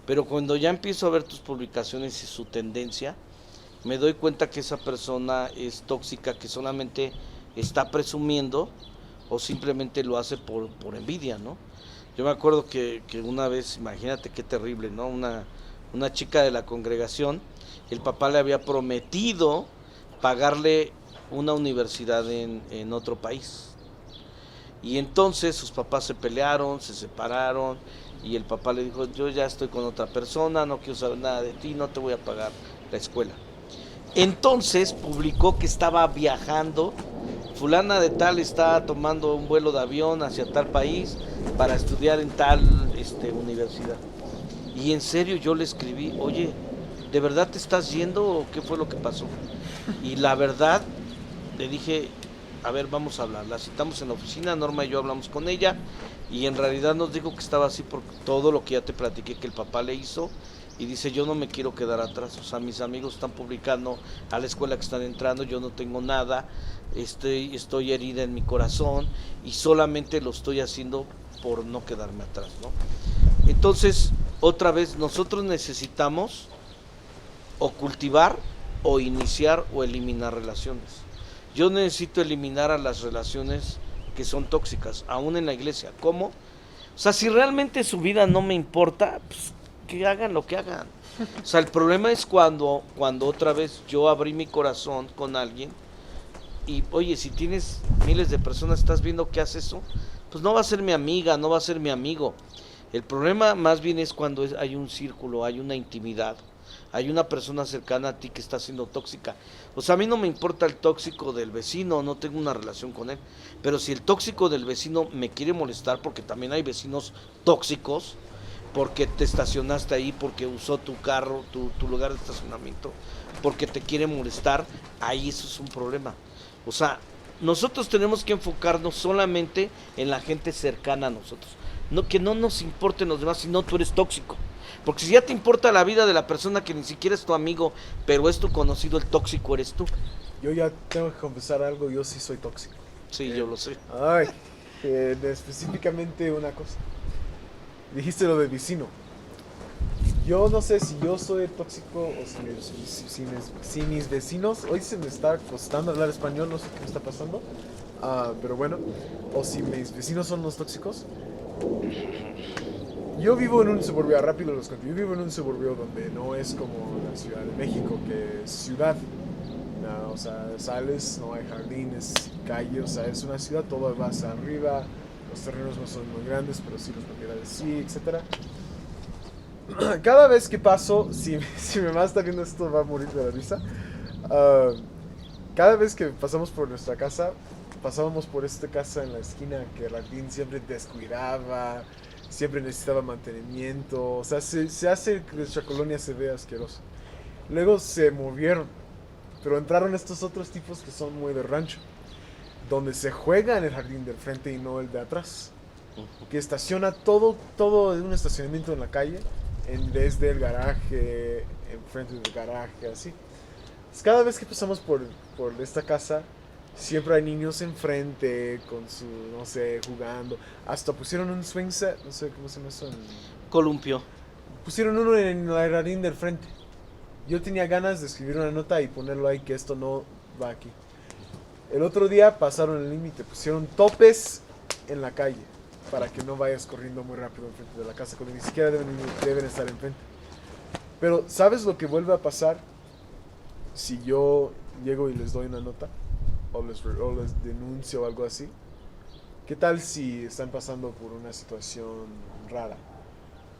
Pero cuando ya empiezo a ver tus publicaciones y su tendencia, me doy cuenta que esa persona es tóxica, que solamente está presumiendo o simplemente lo hace por envidia, ¿no? Yo me acuerdo que una vez, imagínate qué terrible, ¿no? Una chica de la congregación, el papá le había prometido pagarle una universidad en otro país. Y entonces sus papás se pelearon, se separaron, y el papá le dijo, yo ya estoy con otra persona, no quiero saber nada de ti, no te voy a pagar la escuela. Entonces publicó que estaba viajando, fulana de tal está tomando un vuelo de avión hacia tal país para estudiar en tal universidad. Y en serio yo le escribí, oye, ¿de verdad te estás yendo o qué fue lo que pasó? Y la verdad, le dije, a ver, vamos a hablar. La citamos en la oficina, Norma y yo hablamos con ella, y en realidad nos dijo que estaba así por todo lo que ya te platiqué que el papá le hizo, y dice, yo no me quiero quedar atrás, o sea, mis amigos están publicando a la escuela que están entrando, yo no tengo nada, estoy herida en mi corazón, y solamente lo estoy haciendo por no quedarme atrás, ¿no? Entonces, otra vez, nosotros necesitamos o cultivar o iniciar o eliminar relaciones. Yo necesito eliminar a las relaciones que son tóxicas, aún en la iglesia. ¿Cómo? O sea, si realmente su vida no me importa, pues que hagan lo que hagan. O sea, el problema es cuando otra vez yo abrí mi corazón con alguien y, oye, si tienes miles de personas, estás viendo que hace eso, pues no va a ser mi amiga, no va a ser mi amigo. El problema más bien es cuando hay un círculo, hay una intimidad, hay una persona cercana a ti que está siendo tóxica. O sea, a mí no me importa el tóxico del vecino, no tengo una relación con él, pero si el tóxico del vecino me quiere molestar, porque también hay vecinos tóxicos, porque te estacionaste ahí, porque usó tu carro, tu lugar de estacionamiento, porque te quiere molestar, ahí eso es un problema. O sea, nosotros tenemos que enfocarnos solamente en la gente cercana a nosotros. No, que no nos importen los demás, sino tú eres tóxico. Porque si ya te importa la vida de la persona que ni siquiera es tu amigo, pero es tu conocido, el tóxico eres tú. Yo ya tengo que confesar algo, yo sí soy tóxico. Sí, yo lo sé. Ay, específicamente una cosa. Dijiste lo del vecino. Yo no sé si yo soy tóxico o si mis vecinos, hoy se me está costando hablar español, no sé qué me está pasando, pero bueno, o si mis vecinos son los tóxicos. Yo vivo en un suburbio, rápido los cuento, yo vivo en un suburbio donde no es como la Ciudad de México, que es ciudad. No, o sea, sales, no hay jardines, calles, o sea, es una ciudad, todo va hacia arriba, los terrenos no son muy grandes, pero sí las propiedades sí, etcétera. Cada vez que paso, si mi mamá está viendo esto va a morir de la risa. Cada vez que pasamos por nuestra casa, pasábamos por esta casa en la esquina que el jardín siempre descuidaba, siempre necesitaba mantenimiento, o sea, se hace que nuestra colonia se vea asquerosa. Luego se movieron, pero entraron estos otros tipos que son muy de rancho, donde se juega en el jardín del frente y no el de atrás, que estaciona todo en un estacionamiento en la calle, en vez del garaje, enfrente del garaje, así. Entonces, cada vez que pasamos por esta casa, siempre hay niños enfrente con su, no sé, jugando. Hasta pusieron un swing set, no sé cómo se llama eso. Columpio. Pusieron uno en el jardín del frente. Yo tenía ganas de escribir una nota y ponerlo ahí que esto no va aquí. El otro día pasaron el límite, pusieron topes en la calle para que no vayas corriendo muy rápido enfrente de la casa, cuando ni siquiera deben estar enfrente. Pero ¿sabes lo que vuelve a pasar si yo llego y les doy una nota? O les denuncio o algo así. ¿Qué tal si están pasando por una situación rara?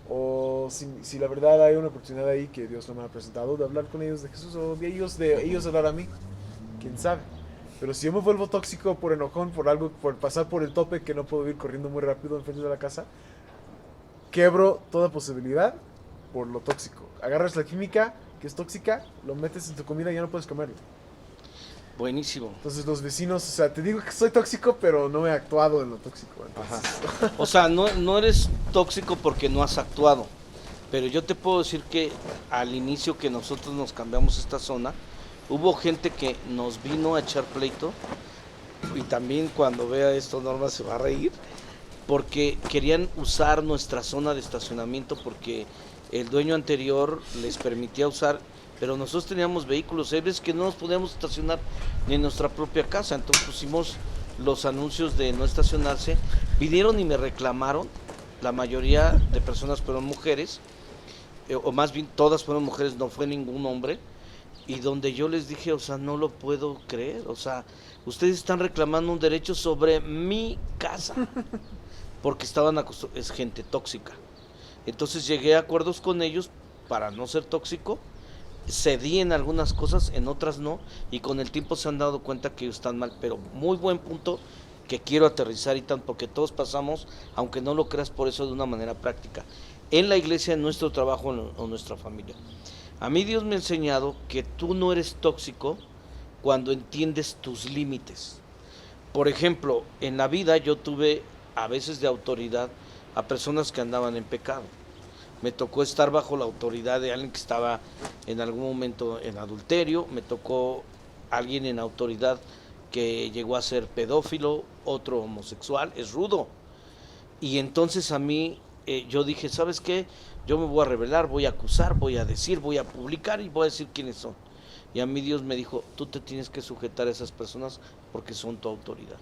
O si la verdad hay una oportunidad ahí que Dios no me ha presentado de hablar con ellos de Jesús, o de ellos hablar a mí, quién sabe. Pero si yo me vuelvo tóxico por enojón, por pasar por el tope que no puedo ir corriendo muy rápido enfrente de la casa, quebro toda posibilidad por lo tóxico. Agarras la química que es tóxica, lo metes en tu comida y ya no puedes comerlo. Buenísimo. Entonces los vecinos, o sea, te digo que soy tóxico, pero no he actuado en lo tóxico. Ajá. O sea, no eres tóxico porque no has actuado. Pero yo te puedo decir que al inicio que nosotros nos cambiamos esta zona, hubo gente que nos vino a echar pleito. Y también cuando vea esto, Norma se va a reír. Porque querían usar nuestra zona de estacionamiento porque el dueño anterior les permitía usar, pero nosotros teníamos vehículos, hay veces que no nos podíamos estacionar ni en nuestra propia casa, entonces pusimos los anuncios de no estacionarse, vinieron y me reclamaron, la mayoría de personas fueron mujeres, o más bien todas fueron mujeres, no fue ningún hombre, y donde yo les dije, o sea, no lo puedo creer, o sea, ustedes están reclamando un derecho sobre mi casa, porque es gente tóxica. Entonces llegué a acuerdos con ellos para no ser tóxico, cedí en algunas cosas, en otras no, y con el tiempo se han dado cuenta que ellos están mal, pero muy buen punto que quiero aterrizar y tanto, porque todos pasamos, aunque no lo creas, por eso de una manera práctica, en la iglesia, en nuestro trabajo o nuestra familia. A mí Dios me ha enseñado que tú no eres tóxico cuando entiendes tus límites. Por ejemplo, en la vida yo tuve a veces de autoridad a personas que andaban en pecado. Me tocó estar bajo la autoridad de alguien que estaba en algún momento en adulterio, me tocó alguien en autoridad que llegó a ser pedófilo, otro homosexual, es rudo. Y entonces a mí yo dije, ¿sabes qué? Yo me voy a revelar, voy a acusar, voy a decir, voy a publicar y voy a decir quiénes son. Y a mí Dios me dijo, tú te tienes que sujetar a esas personas porque son tu autoridad.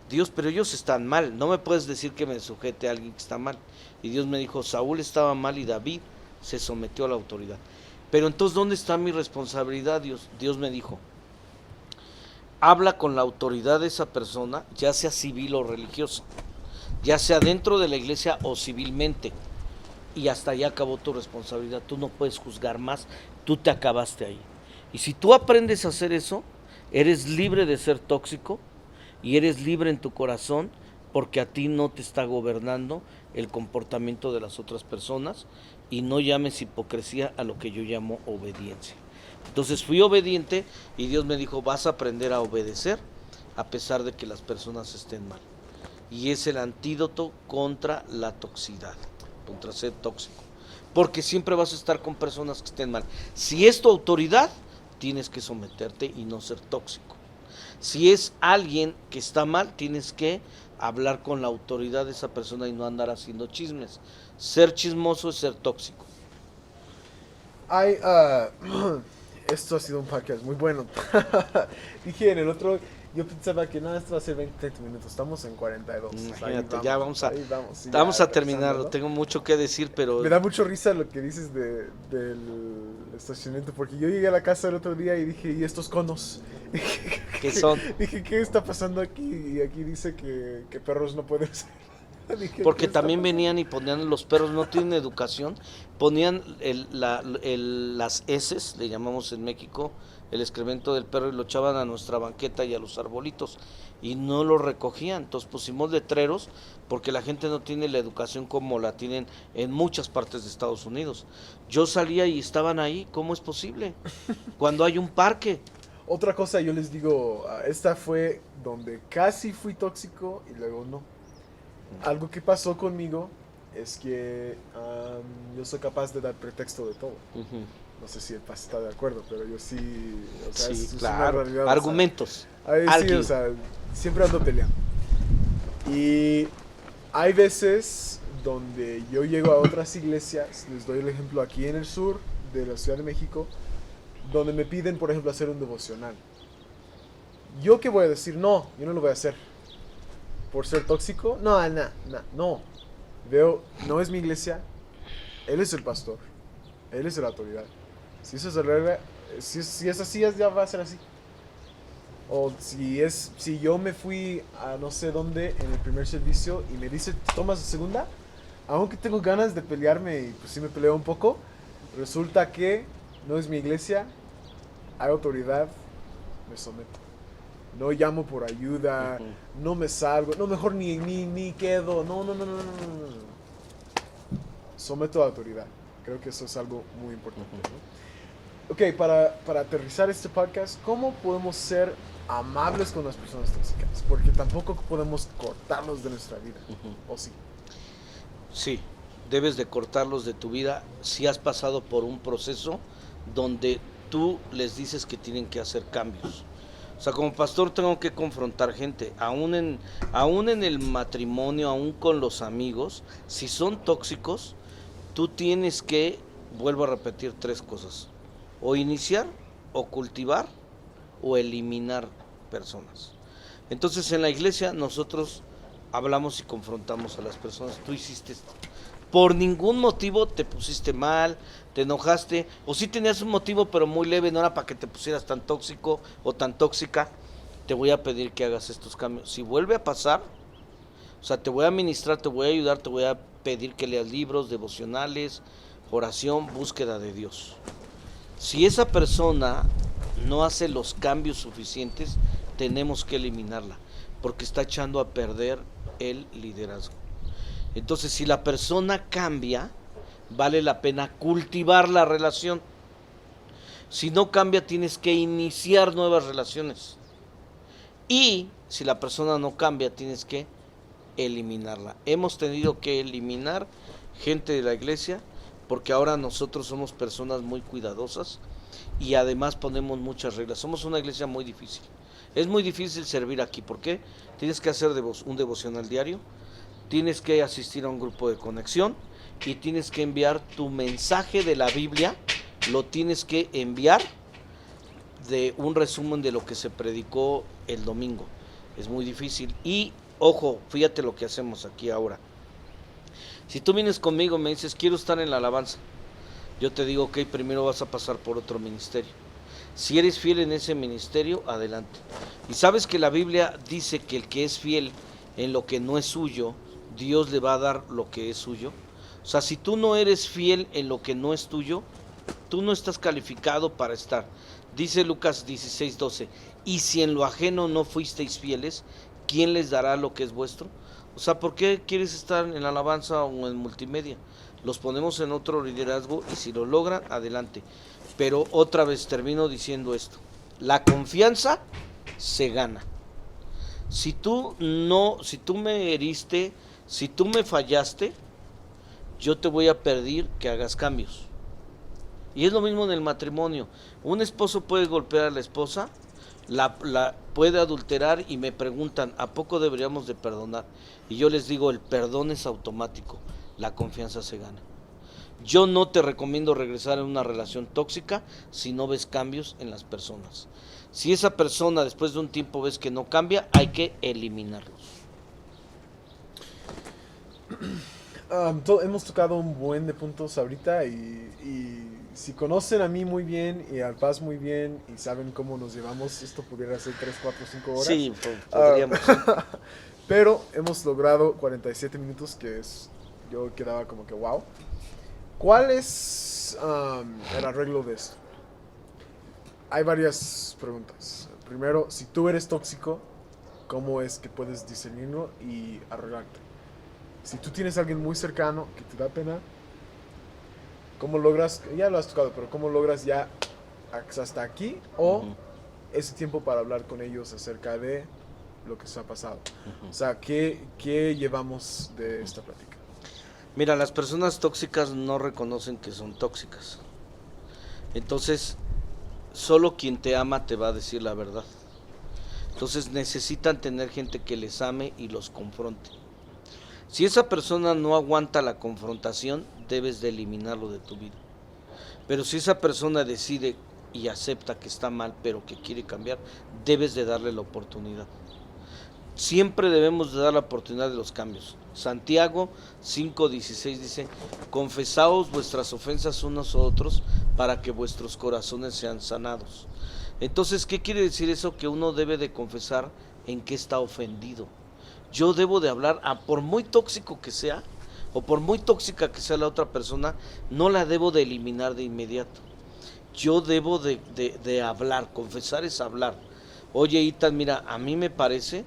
Dios, pero ellos están mal, no me puedes decir que me sujete a alguien que está mal. Y Dios me dijo, Saúl estaba mal y David se sometió a la autoridad. Pero entonces, ¿dónde está mi responsabilidad, Dios? Dios me dijo, habla con la autoridad de esa persona, ya sea civil o religiosa, ya sea dentro de la iglesia o civilmente, y hasta allá acabó tu responsabilidad. Tú no puedes juzgar más, tú te acabaste ahí. Y si tú aprendes a hacer eso, eres libre de ser tóxico y eres libre en tu corazón, porque a ti no te está gobernando el comportamiento de las otras personas, y no llames hipocresía a lo que yo llamo obediencia. Entonces fui obediente y Dios me dijo, vas a aprender a obedecer a pesar de que las personas estén mal. Y es el antídoto contra la toxicidad, contra ser tóxico. Porque siempre vas a estar con personas que estén mal. Si es tu autoridad, tienes que someterte y no ser tóxico. Si es alguien que está mal, tienes que hablar con la autoridad de esa persona y no andar haciendo chismes. Ser chismoso es ser tóxico. Hay, esto ha sido un podcast muy bueno. Dije en el otro, yo pensaba que nada, esto va a ser 20-30 minutos. Estamos en 42. Imagínate, ya vamos a sí, terminarlo. Tengo mucho que decir, pero me da mucho risa lo que dices del estacionamiento, porque yo llegué a la casa el otro día y dije, ¿y estos conos? ¿qué son? Dije, ¿qué está pasando aquí? Y aquí dice que perros no pueden ser. Dije, Porque ¿qué está también pasando? venían y ponían, los perros no tienen educación, ponían las heces, le llamamos en México, el excremento del perro, y lo echaban a nuestra banqueta y a los arbolitos, y no lo recogían. Entonces pusimos letreros, porque la gente no tiene la educación como la tienen en muchas partes de Estados Unidos. Yo salía y estaban ahí, ¿cómo es posible? Cuando hay un parque. Otra cosa yo les digo, esta fue donde casi fui tóxico y luego no. Algo que pasó conmigo es que yo soy capaz de dar pretexto de todo. Uh-huh. No sé si el paz está de acuerdo, pero yo sí, o sea, Sí, es claro. una realidad. Argumentos. O sea, sí, o sea, siempre ando peleando. Y hay veces donde yo llego a otras iglesias, les doy el ejemplo aquí en el sur de la Ciudad de México, donde me piden, por ejemplo, hacer un devocional. ¿Yo qué voy a decir? No, yo no lo voy a hacer. ¿Por ser tóxico? No. Veo, no es mi iglesia, él es el pastor, él es la autoridad. Si eso es el regla, si es así, ya va a ser así. O si yo me fui a no sé dónde en el primer servicio y me dice, ¿tomas la segunda? Aunque tengo ganas de pelearme y pues sí me peleo un poco, resulta que no es mi iglesia, hay autoridad, me someto. No llamo por ayuda, no me salgo, no, mejor ni quedo, no. Someto a la autoridad. Creo que eso es algo muy importante, ¿no? Ok, para aterrizar este podcast, ¿cómo podemos ser amables con las personas tóxicas? Porque tampoco podemos cortarlos de nuestra vida, ¿o sí? Sí, debes de cortarlos de tu vida si has pasado por un proceso donde tú les dices que tienen que hacer cambios. O sea, como pastor tengo que confrontar gente, aún en el matrimonio, aún con los amigos, si son tóxicos, tú tienes que, vuelvo a repetir 3 cosas, o iniciar, o cultivar, o eliminar personas. Entonces en la iglesia nosotros hablamos y confrontamos a las personas, tú hiciste esto. Por ningún motivo te pusiste mal, te enojaste, o sí tenías un motivo pero muy leve, no era para que te pusieras tan tóxico o tan tóxica, te voy a pedir que hagas estos cambios. Si vuelve a pasar, o sea, te voy a ministrar, te voy a ayudar, te voy a pedir que leas libros, devocionales, oración, búsqueda de Dios. Si esa persona no hace los cambios suficientes, tenemos que eliminarla, porque está echando a perder el liderazgo. Entonces, si la persona cambia, vale la pena cultivar la relación. Si no cambia, tienes que iniciar nuevas relaciones. Y si la persona no cambia, tienes que eliminarla. Hemos tenido que eliminar gente de la iglesia porque ahora nosotros somos personas muy cuidadosas y además ponemos muchas reglas. Somos una iglesia muy difícil. Es muy difícil servir aquí. ¿Por qué? Tienes que hacer un devocional diario. tienes que asistir a un grupo de conexión y tienes que enviar tu mensaje de la Biblia, lo tienes que enviar de un resumen de lo que se predicó el domingo. Es muy difícil. Y ojo, fíjate lo que hacemos aquí ahora. Si tú vienes conmigo y me dices, quiero estar en la alabanza, yo te digo, ok, primero vas a pasar por otro ministerio. Si eres fiel en ese ministerio, adelante. Y sabes que la Biblia dice que el que es fiel en lo que no es suyo, Dios le va a dar lo que es suyo. O sea, si tú no eres fiel en lo que no es tuyo, tú no estás calificado para estar. Dice Lucas 16:12, y si en lo ajeno no fuisteis fieles, ¿quién les dará lo que es vuestro? O sea, ¿por qué quieres estar en la alabanza o en multimedia? Los ponemos en otro liderazgo y si lo logran, adelante. Pero otra vez termino diciendo esto, la confianza se gana. Si tú me heriste, si tú me fallaste, yo te voy a pedir que hagas cambios. Y es lo mismo en el matrimonio. Un esposo puede golpear a la esposa, la puede adulterar y me preguntan, ¿a poco deberíamos de perdonar? Y yo les digo, el perdón es automático, la confianza se gana. Yo no te recomiendo regresar en una relación tóxica si no ves cambios en las personas. Si esa persona después de un tiempo ves que no cambia, hay que eliminarlos. Hemos tocado un buen de puntos ahorita y si conocen a mí muy bien y al Paz muy bien y saben cómo nos llevamos, esto pudiera ser 3, 4, 5 horas. Sí, podríamos. Pero hemos logrado 47 minutos, que es, yo quedaba como que wow. ¿Cuál es el arreglo de esto? Hay varias preguntas. Primero, si tú eres tóxico, ¿cómo es que puedes discernirlo y arreglarte? Si tú tienes a alguien muy cercano que te da pena, ¿cómo logras, ya lo has tocado, pero cómo logras ya hasta aquí o ese tiempo para hablar con ellos acerca de lo que se ha pasado? O sea, ¿qué llevamos de esta plática? Mira, las personas tóxicas no reconocen que son tóxicas. Entonces, solo quien te ama te va a decir la verdad. Entonces necesitan tener gente que les ame y los confronte. Si esa persona no aguanta la confrontación, debes de eliminarlo de tu vida. Pero si esa persona decide y acepta que está mal, pero que quiere cambiar, debes de darle la oportunidad. Siempre debemos de dar la oportunidad de los cambios. Santiago 5:16 dice, confesaos vuestras ofensas unos a otros para que vuestros corazones sean sanados. Entonces, ¿qué quiere decir eso? Que uno debe de confesar en qué está ofendido. Yo debo de hablar, por muy tóxico que sea, o por muy tóxica que sea la otra persona, no la debo de eliminar de inmediato. Yo debo de hablar, confesar es hablar. Oye, Itan, mira, a mí me parece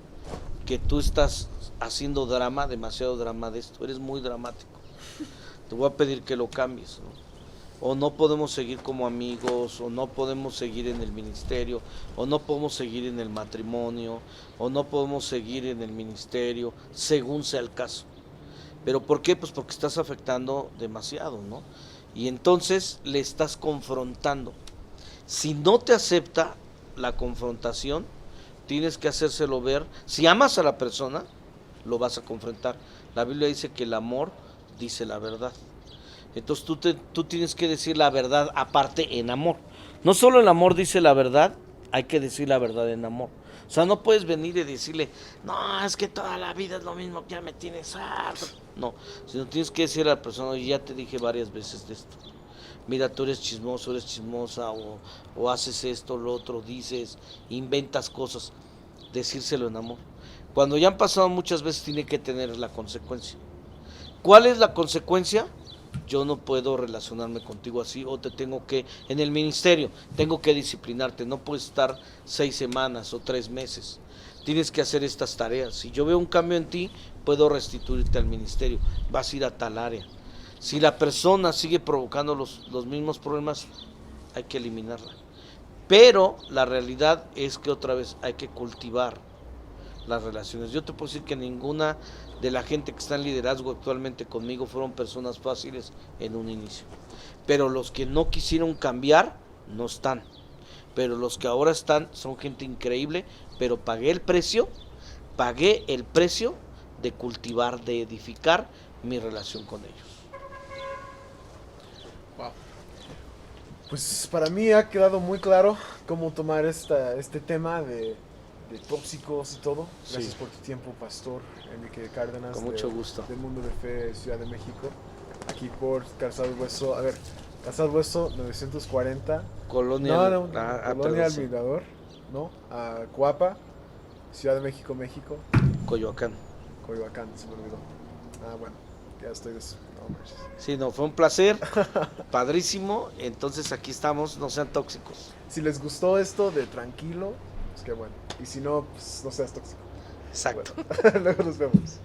que tú estás haciendo drama, demasiado drama de esto, eres muy dramático. Te voy a pedir que lo cambies, ¿no? O no podemos seguir como amigos, o no podemos seguir en el ministerio, o no podemos seguir en el matrimonio, o no podemos seguir en el ministerio, según sea el caso. ¿Pero por qué? Pues porque estás afectando demasiado, ¿no? Y entonces le estás confrontando. Si no te acepta la confrontación, tienes que hacérselo ver. Si amas a la persona, lo vas a confrontar. La Biblia dice que el amor dice la verdad. Entonces tú tienes que decir la verdad aparte en amor. No solo el amor dice la verdad, hay que decir la verdad en amor. O sea, no puedes venir y decirle, no, es que toda la vida es lo mismo, ya me tienes harto. No, sino tienes que decir a la persona, oye, ya te dije varias veces de esto. Mira, tú eres chismoso, eres chismosa, o haces esto, lo otro, dices, inventas cosas. Decírselo en amor. Cuando ya han pasado muchas veces, tiene que tener la consecuencia. ¿Cuál es la consecuencia? Yo no puedo relacionarme contigo así, o te tengo que, en el ministerio, tengo que disciplinarte, no puedes estar 6 semanas o 3 meses, tienes que hacer estas tareas. Si yo veo un cambio en ti, puedo restituirte al ministerio, vas a ir a tal área. Si la persona sigue provocando los mismos problemas, hay que eliminarla. Pero la realidad es que otra vez hay que cultivar las relaciones. Yo te puedo decir que ninguna de la gente que está en liderazgo actualmente conmigo fueron personas fáciles en un inicio. Pero los que no quisieron cambiar, no están. Pero los que ahora están son gente increíble, pero pagué el precio de cultivar, de edificar mi relación con ellos. Wow. Pues para mí ha quedado muy claro cómo tomar este tema de tóxicos y todo. Gracias Sí. por tu tiempo, Pastor Enrique Cárdenas. Con mucho gusto. Del Mundo de Fe, Ciudad de México. Aquí por Calzado Hueso. A ver, Calzado Hueso 940. Colonia, Colonia perdón, sí, Almirador, ¿no? A Coapa, Ciudad de México, México. Coyoacán. Coyoacán, se me olvidó. Bueno, ya estoy de nombres. Sí, no, fue un placer, padrísimo. Entonces aquí estamos, no sean tóxicos. Si les gustó esto de tranquilo, pues qué bueno. Y si no, pues no seas tóxico. Exacto. Bueno, luego nos vemos.